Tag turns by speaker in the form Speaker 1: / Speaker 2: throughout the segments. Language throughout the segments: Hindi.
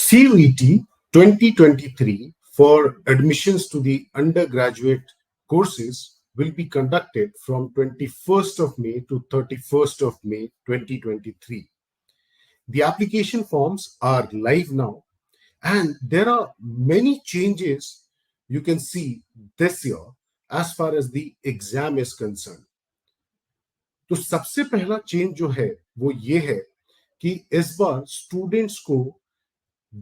Speaker 1: CUET 2023 for admissions to the undergraduate courses will be conducted from 21st of May to 31st of May 2023. The application forms are live now, and there are many changes you can see this year as far as the exam is concerned. तो सबसे पहला चेंज जो है वो ये है कि इस बार स्टूडेंट्स को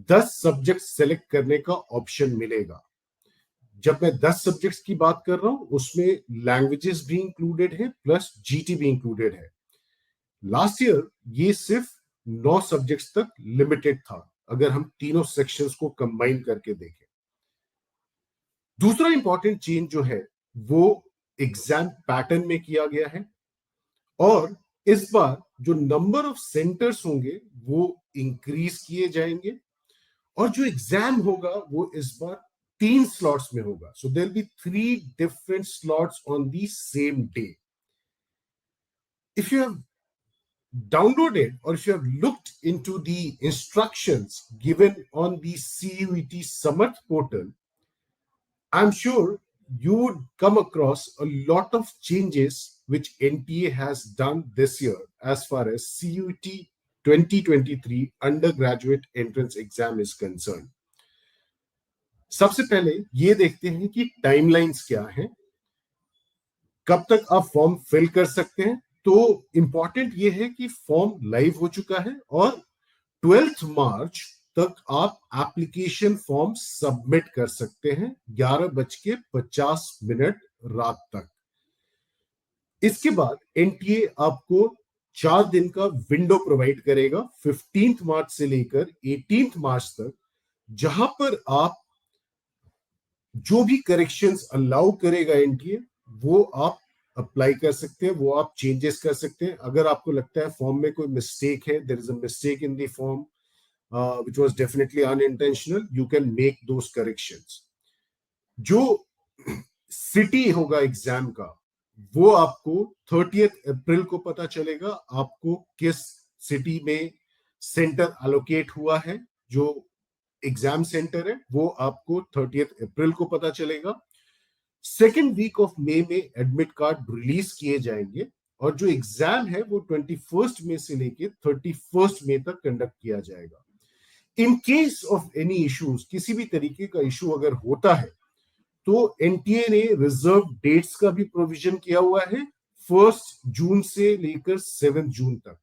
Speaker 1: 10 सब्जेक्ट सेलेक्ट करने का ऑप्शन मिलेगा। जब मैं 10 सब्जेक्ट्स की बात कर रहा हूं उसमें लैंग्वेजेस भी इंक्लूडेड है प्लस जीटी भी इंक्लूडेड है। लास्ट ईयर ये सिर्फ 9 सब्जेक्ट्स तक लिमिटेड था अगर हम तीनों सेक्शंस को कंबाइन करके देखें। दूसरा इंपॉर्टेंट चेंज जो है वो एग्जाम पैटर्न में किया गया है और इस बार जो नंबर ऑफ सेंटर्स होंगे वो इंक्रीज किए जाएंगे और जो एग्जाम होगा वो इस बार 3 स्लॉट्स में होगा। So there will be 3 different slots on the same day. If you have downloaded or if you have looked into the instructions given on the CUET Samarth portal, I'm sure you would come across a lot of changes which NTA has done this year as far as CUET 2023 undergraduate entrance exam is concerned. सबसे पहले ये देखते हैं कि टाइमलाइंस क्या है, कब तक आप फॉर्म फिल कर सकते हैं। तो इंपॉर्टेंट ये है कि फॉर्म लाइव हो चुका है और 12 मार्च तक आप एप्लीकेशन फॉर्म सबमिट कर सकते हैं 11:50 रात तक। इसके बाद एनटीए आपको 4 दिन का विंडो प्रोवाइड करेगा 15 मार्च से लेकर 18 मार्च तक, जहां पर आप जो भी करेक्शंस अलाउ करेगा एनटीए वो आप अप्लाई कर सकते हैं, वो आप चेंजेस कर सकते हैं। अगर आपको लगता है फॉर्म में कोई मिस्टेक है, there is a mistake in the form which was definitely unintentional, you can make those corrections. जो सिटी होगा एग्जाम का वो आपको 30 अप्रैल को पता चलेगा आपको किस सिटी में सेंटर एलोकेट हुआ है। जो एग्जाम सेंटर है वो आपको 30 अप्रैल को पता चलेगा। सेकेंड वीक ऑफ मई में एडमिट कार्ड रिलीज किए जाएंगे और जो एग्जाम है वो 21 मई से लेके 31 मई तक कंडक्ट किया जाएगा। In case of any issues, किसी भी तरीके का इशू अगर होता है तो एनटीए ने रिजर्व डेट्स का भी प्रोविजन किया हुआ है 1 जून से लेकर 7 जून तक।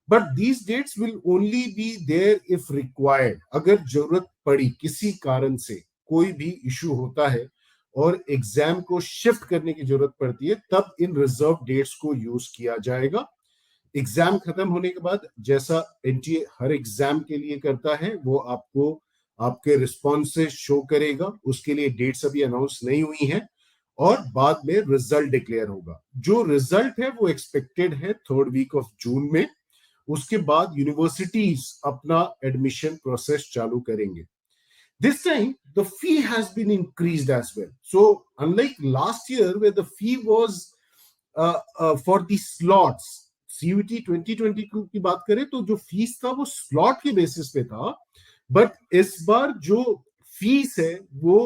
Speaker 1: But these dates will only be there if required. अगर जरूरत पड़ी, किसी कारण से कोई भी इशू होता है और एग्जाम को शिफ्ट करने की जरूरत पड़ती है, तब इन रिजर्व डेट्स को यूज किया जाएगा। एग्जाम खत्म होने के बाद जैसा एनटीए हर एग्जाम के लिए करता है वो आपको आपके रिस्पॉन्सेस शो करेगा। उसके लिए डेट्स अभी अनाउंस नहीं हुई हैं और बाद में रिजल्ट डिक्लेयर होगा। जो रिजल्ट है वो एक्सपेक्टेड है 3rd वीक ऑफ जून में। उसके बाद यूनिवर्सिटीज अपना एडमिशन प्रोसेस चालू करेंगे। This time the fee has been increased as well. So unlike last year where the fee was for the slots, CUET 2022 की बात करें तो जो फीस था वो स्लॉट के बेसिस पे था, बट इस बार जो फीस है वो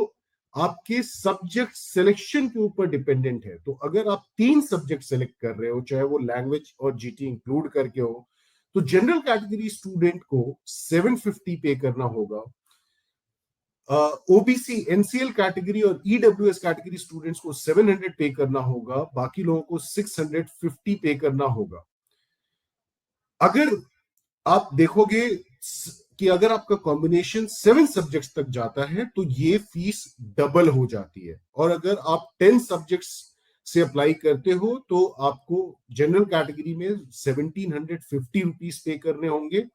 Speaker 1: आपके सब्जेक्ट सिलेक्शन के ऊपर डिपेंडेंट है। तो अगर आप 3 सब्जेक्ट सेलेक्ट कर रहे हो, चाहे वो लैंग्वेज और जीटी इंक्लूड करके हो, तो जनरल कैटेगरी स्टूडेंट को 750 पे करना होगा। ओबीसी एनसीएल कैटेगरी और ईडब्ल्यूएस कैटेगरी स्टूडेंट्स को 700 पे करना होगा, बाकी लोगों को 650 पे करना होगा। अगर आप देखोगे कि अगर आपका कॉम्बिनेशन 7 सब्जेक्ट्स तक जाता है तो ये फीस डबल हो जाती है, और अगर आप 10 सब्जेक्ट्स से अप्लाई करते हो तो आपको जनरल कैटेगरी में 1750 रुपीस पे करने होंगे,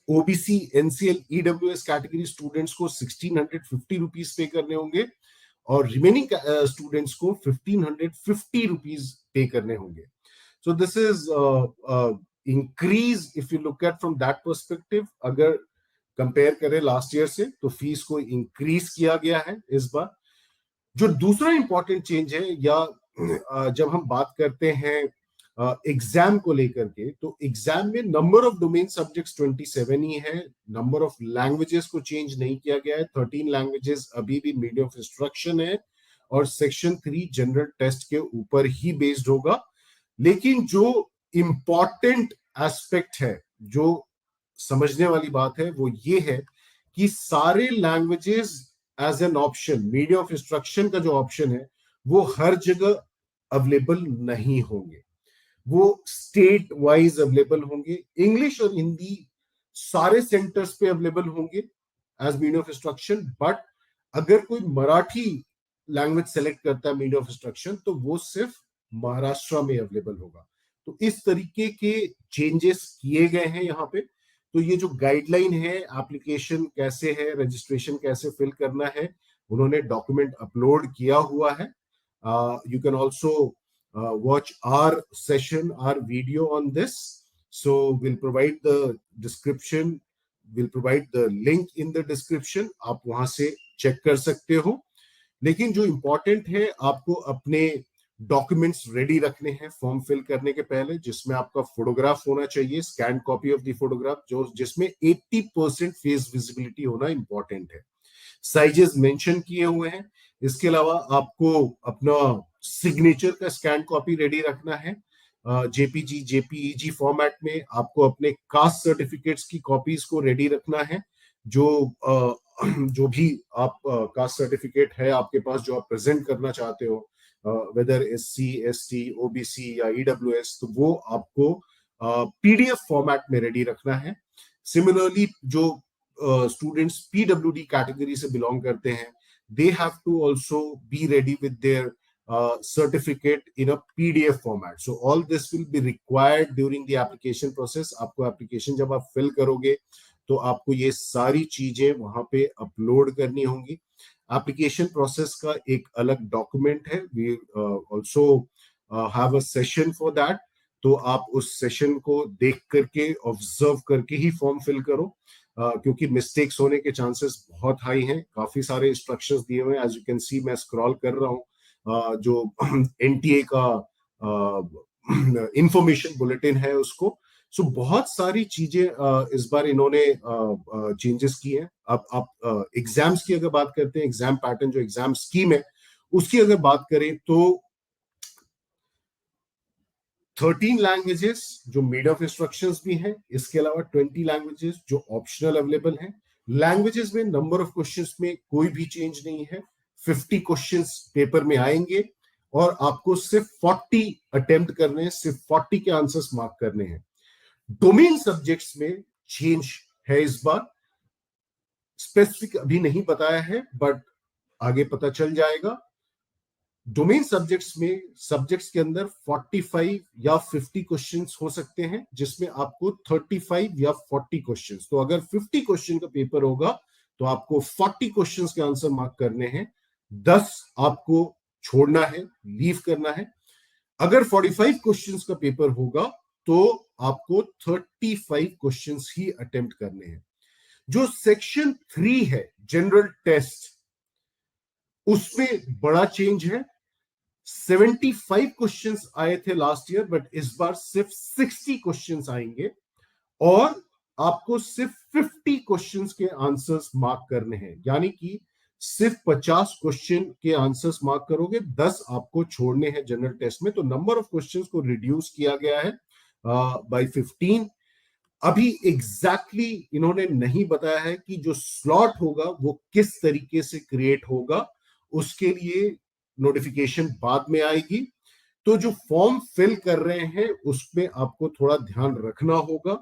Speaker 1: OBC NCL EWS category students को 1650 रुपीस पे करने होंगे और रिमेनिंग स्टूडेंट्स को 1550 रुपीस पे करने होंगे। So this is increase if you look at from that perspective. अगर कंपेयर करें लास्ट ईयर से तो फीस को इंक्रीज किया गया है इस बार। जो दूसरा इंपॉर्टेंट चेंज है, या जब हम बात करते हैं एग्जाम को लेकर के, तो एग्जाम में नंबर ऑफ डोमेन सब्जेक्ट्स 27 ही है, नंबर ऑफ लैंग्वेजेस को चेंज नहीं किया गया है, 13 लैंग्वेजेस अभी भी मीडियम ऑफ इंस्ट्रक्शन है, और सेक्शन 3 जनरल टेस्ट के ऊपर ही बेस्ड होगा। लेकिन जो इंपॉर्टेंट एस्पेक्ट है, जो समझने वाली बात है, वो ये है कि सारे languages as an option, medium of instruction का जो ऑप्शन है, वो हर जगह अवेलेबल नहीं होंगे, वो स्टेट वाइज अवेलेबल होंगे। इंग्लिश और हिंदी सारे सेंटर्स पे अवेलेबल होंगे as medium of instruction, but अगर कोई मराठी लैंग्वेज सेलेक्ट करता है मीडियम ऑफ इंस्ट्रक्शन, तो वो सिर्फ महाराष्ट्र में अवेलेबल होगा। तो इस तरीके के चेंजेस किए गए हैं यहाँ पे। तो ये जो गाइडलाइन है, एप्लीकेशन कैसे है, रजिस्ट्रेशन कैसे फिल करना है, उन्होंने डॉक्यूमेंट अपलोड किया हुआ है। You can also watch our session, our video on this. So we'll provide the description, we'll provide the link in the description, आप वहां से चेक कर सकते हो। लेकिन जो इंपॉर्टेंट है, आपको अपने डॉक्यूमेंट्स रेडी रखने हैं फॉर्म फिल करने के पहले, जिसमें आपका फोटोग्राफ होना चाहिए, scan copy of the photograph, जो जिसमें 80% फेस विजिबिलिटी होना इंपॉर्टेंट है। साइजेस मेंशन किए हुए हैं। इसके अलावा आपको अपना सिग्नेचर का स्कैन कॉपी रेडी रखना है, जेपीजी जेपीईजी फॉर्मेट में। आपको अपने कास्ट सर्टिफिकेट्स की कॉपीज को रेडी रखना है, जो भी आप कास्ट सर्टिफिकेट है आपके पास, जो आप प्रेजेंट करना चाहते हो, वेदर एससी, एसटी, ओबीसी या ईडब्ल्यूएस, तो वो आपको पीडीएफ फॉर्मेट में रेडी रखना है। सिमिलरली जो स्टूडेंट्स पीडब्ल्यूडी कैटेगरी से बिलोंग करते हैं, they have to also be ready with their certificate in a PDF format. So all this will be required during the application process. आपको एप्लीकेशन जब आप फिल करोगे, तो आपको ये सारी चीजें वहां पे अपलोड करनी होंगी। एप्लीकेशन प्रोसेस का एक अलग डॉक्यूमेंट है, we also have a session for that. तो आप उस सेशन को देख करके, ऑब्जर्व करके ही फॉर्म फिल करो, क्योंकि मिस्टेक्स होने के चांसेस बहुत हाई हैं। काफी सारे इंस्ट्रक्शंस दिए हुए हैं, एज यू कैन सी, मैं स्क्रॉल कर रहा हूँ, जो एनटीए का इंफॉर्मेशन बुलेटिन है उसको। सो बहुत सारी चीजें इस बार इन्होंने चेंजेस की हैं। अब आप एग्जाम्स की अगर बात करते हैं, एग्जाम पैटर्न, जो एग्जाम स्कीम है उसकी अगर बात करें, तो 13 लैंग्वेजेस जो मीडियम ऑफ इंस्ट्रक्शंस भी हैं, इसके अलावा 20 लैंग्वेजेस जो ऑप्शनल अवेलेबल हैं। लैंग्वेजेस में नंबर ऑफ क्वेश्चंस में कोई भी चेंज नहीं है। 50 क्वेश्चंस पेपर में आएंगे और आपको सिर्फ 40 अटेम्प्ट करने हैं, सिर्फ 40 के आंसर्स मार्क करने हैं। डोमेन सब्जेक्ट्स में चेंज है इस बार, स्पेसिफिक अभी नहीं बताया है, बट आगे पता चल जाएगा। डोमेन सब्जेक्ट्स में, सब्जेक्ट्स के अंदर 45 या 50 क्वेश्चंस हो सकते हैं, जिसमें आपको 35 या 40 क्वेश्चंस। तो अगर 50 क्वेश्चन का पेपर होगा, तो आपको 40 क्वेश्चंस के आंसर मार्क करने हैं, 10 आपको छोड़ना है, लीव करना है। अगर 45 क्वेश्चंस का पेपर होगा, तो आपको 35 क्वेश्चंस ही अटेम्प्ट करने हैं। जो सेक्शन 3 है, जनरल टेस्ट, उसमें बड़ा चेंज है। 75 क्वेश्चंस आए थे लास्ट ईयर, बट इस बार सिर्फ 60 क्वेश्चंस आएंगे, और आपको सिर्फ 50 क्वेश्चंस के आंसर्स मार्क करने हैं। यानी कि सिर्फ 50 क्वेश्चन के आंसर्स मार्क करोगे, 10 आपको छोड़ने हैं जनरल टेस्ट में। तो नंबर ऑफ क्वेश्चंस को रिड्यूस किया गया है बाय 15। अभी एग्जैक्टली इन्होंने नहीं बताया है कि जो स्लॉट होगा वो किस तरीके से क्रिएट होगा, उसके लिए नोटिफिकेशन बाद में आएगी। तो जो फॉर्म फिल कर रहे हैं, उसमें आपको थोड़ा ध्यान रखना होगा।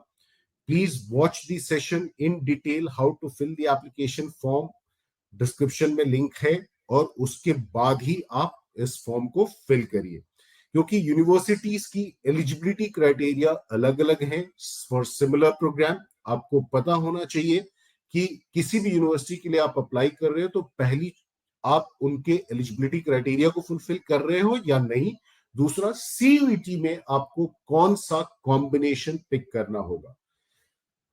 Speaker 1: Please watch the session in detail, how to fill the application form. Description में लिंक है, और उसके बाद ही आप इस फॉर्म को फिल करिए, क्योंकि यूनिवर्सिटीज की एलिजिबिलिटी क्राइटेरिया अलग अलग हैं फॉर सिमिलर प्रोग्राम। आपको पता होना चाहिए कि किसी भी यूनिवर्सिटी के लिए आप अप्लाई कर रहे हो, तो पहली आप उनके एलिजिबिलिटी क्राइटेरिया को फुलफिल कर रहे हो या नहीं। दूसरा, सीयूईटी में आपको कौन सा कॉम्बिनेशन पिक करना होगा।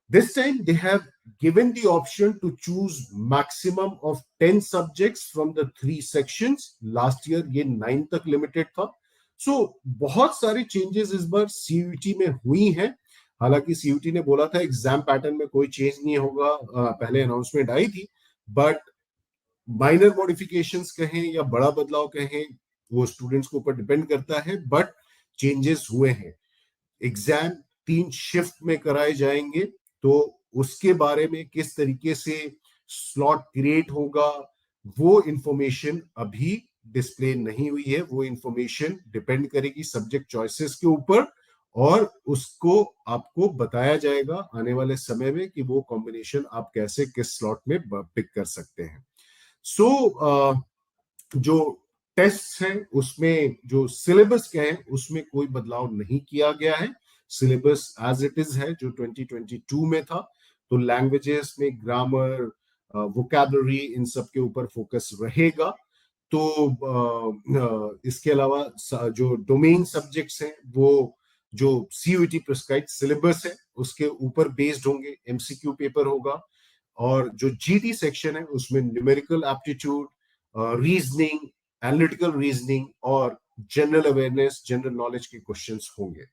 Speaker 1: This time they have given the option to choose maximum of 10 subjects from the 3 sections. Last year ये 9 तक limited था। सो बहुत सारी चेंजेस इस बार सीयूईटी में हुई हैं। हालांकि सीयूईटी ने बोला था एग्जाम पैटर्न में कोई चेंज नहीं होगा, पहले अनाउंसमेंट आई थी, बट माइनर मॉडिफिकेशंस कहें या बड़ा बदलाव कहें, वो स्टूडेंट्स के ऊपर डिपेंड करता है, बट चेंजेस हुए हैं। एग्जाम 3 शिफ्ट में कराए जाएंगे, तो उसके बारे में किस तरीके से स्लॉट क्रिएट होगा वो इंफॉर्मेशन अभी डिस्प्ले नहीं हुई है। वो इंफॉर्मेशन डिपेंड करेगी सब्जेक्ट चॉइसेस के ऊपर, और उसको आपको बताया जाएगा आने वाले समय में कि वो कॉम्बिनेशन आप कैसे किस स्लॉट में पिक कर सकते हैं। सो जो टेस्ट है उसमें जो सिलेबस क्या है उसमें कोई बदलाव नहीं किया गया है। सिलेबस एज इट इज है जो 2022 में था। तो लैंग्वेजेस में ग्रामर, वोकैबुलरी, इन सब के ऊपर फोकस रहेगा। तो इसके अलावा जो डोमेन सब्जेक्ट्स हैं वो जो सीयूईटी प्रिस्क्राइब्ड सिलेबस है उसके ऊपर बेस्ड होंगे, एमसीक्यू पेपर होगा। और जो जीडी सेक्शन है उसमें numerical aptitude, reasoning, analytical reasoning और जनरल अवेयरनेस, जनरल नॉलेज के क्वेश्चंस होंगे।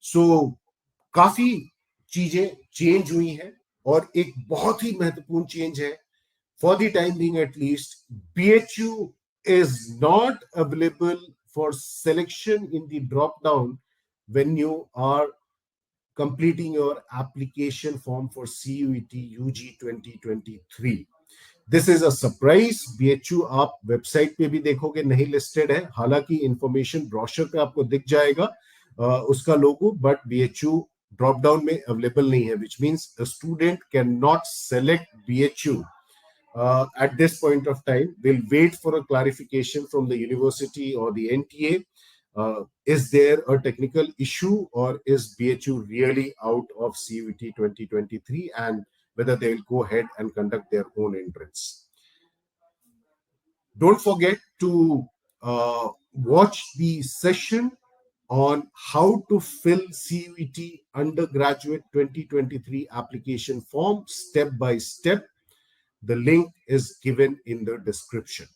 Speaker 1: सो काफी चीजें चेंज हुई हैं, और एक बहुत ही महत्वपूर्ण चेंज है, for the time being at least, BHU is not available for selection in the drop down when you are completing your application form for CUET UG 2023. This is a surprise. BHU आप वेबसाइट पे भी देखोगे नहीं लिस्टेड है, हालांकि इंफॉर्मेशन ब्रोशर पे आपको दिख जाएगा उसका लोगो, बट बीएचयू ड्रॉप डाउन में अवेलेबल नहीं है, which means a student can not select BHU at this point of time. We'll wait for a clarification from the university or the NTA. Is there a technical issue, or is BHU really out of CUET 2023, and whether they will go ahead and conduct their own entrance? Don't forget to watch the session on how to fill CUET undergraduate 2023 application form step by step. The link is given in the description.